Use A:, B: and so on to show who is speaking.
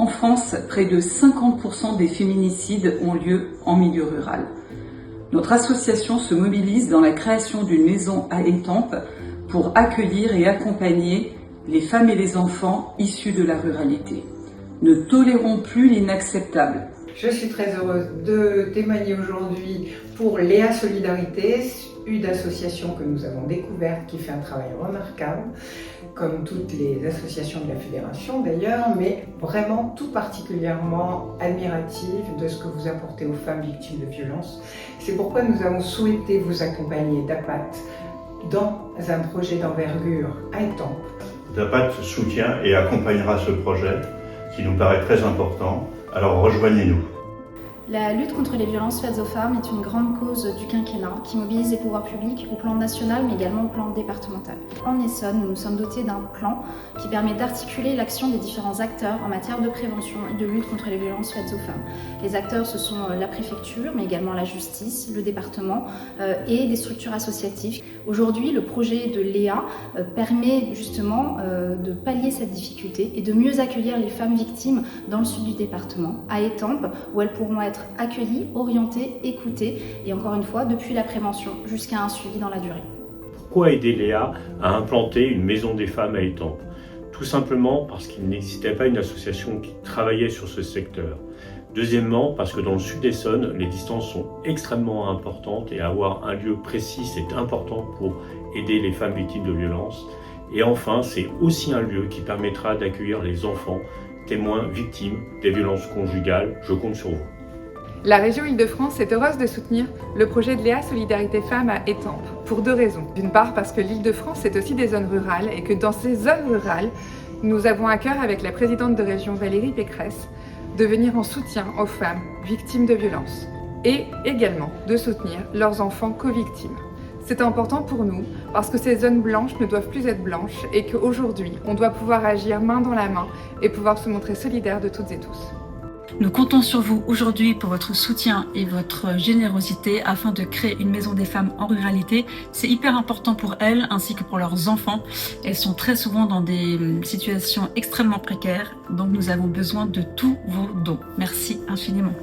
A: En France, près de 50% des féminicides ont lieu en milieu rural. Notre association se mobilise dans la création d'une maison à Étampes pour accueillir et accompagner les femmes et les enfants issus de la ruralité. Ne tolérons plus l'inacceptable.
B: Je suis très heureuse de témoigner aujourd'hui pour Léa Solidarité, une association que nous avons découverte qui fait un travail remarquable, comme toutes les associations de la Fédération d'ailleurs, mais vraiment tout particulièrement admirative de ce que vous apportez aux femmes victimes de violences. C'est pourquoi nous avons souhaité vous accompagner d'APAT dans un projet d'envergure à Étampes.
C: DAPAT soutient et accompagnera ce projet qui nous paraît très important, alors rejoignez-nous.
D: La lutte contre les violences faites aux femmes est une grande cause du quinquennat qui mobilise les pouvoirs publics au plan national mais également au plan départemental. En Essonne, nous nous sommes dotés d'un plan qui permet d'articuler l'action des différents acteurs en matière de prévention et de lutte contre les violences faites aux femmes. Les acteurs, ce sont la préfecture mais également la justice, le département et des structures associatives. Aujourd'hui, le projet de Léa permet justement de pallier cette difficulté et de mieux accueillir les femmes victimes dans le sud du département, à Étampes, où elles pourront être accueillies, orientées, écoutées et encore une fois, depuis la prévention jusqu'à un suivi dans la durée.
E: Pourquoi aider Léa à implanter une maison des femmes à Étampes? Tout simplement parce qu'il n'existait pas une association qui travaillait sur ce secteur. Deuxièmement, parce que dans le sud d'Essonne, les distances sont extrêmement importantes et avoir un lieu précis, c'est important pour aider les femmes victimes de violences. Et enfin, c'est aussi un lieu qui permettra d'accueillir les enfants, témoins victimes des violences conjugales. Je compte sur vous.
F: La région Île-de-France est heureuse de soutenir le projet de Léa Solidarité Femmes à Étampes pour deux raisons. D'une part parce que l'Île-de-France est aussi des zones rurales et que dans ces zones rurales, nous avons à cœur avec la présidente de région Valérie Pécresse de venir en soutien aux femmes victimes de violences et également de soutenir leurs enfants co-victimes. C'est important pour nous parce que ces zones blanches ne doivent plus être blanches et qu'aujourd'hui, on doit pouvoir agir main dans la main et pouvoir se montrer solidaires de toutes et tous.
G: Nous comptons sur vous aujourd'hui pour votre soutien et votre générosité afin de créer une maison des femmes en ruralité. C'est hyper important pour elles ainsi que pour leurs enfants. Elles sont très souvent dans des situations extrêmement précaires, donc nous avons besoin de tous vos dons. Merci infiniment.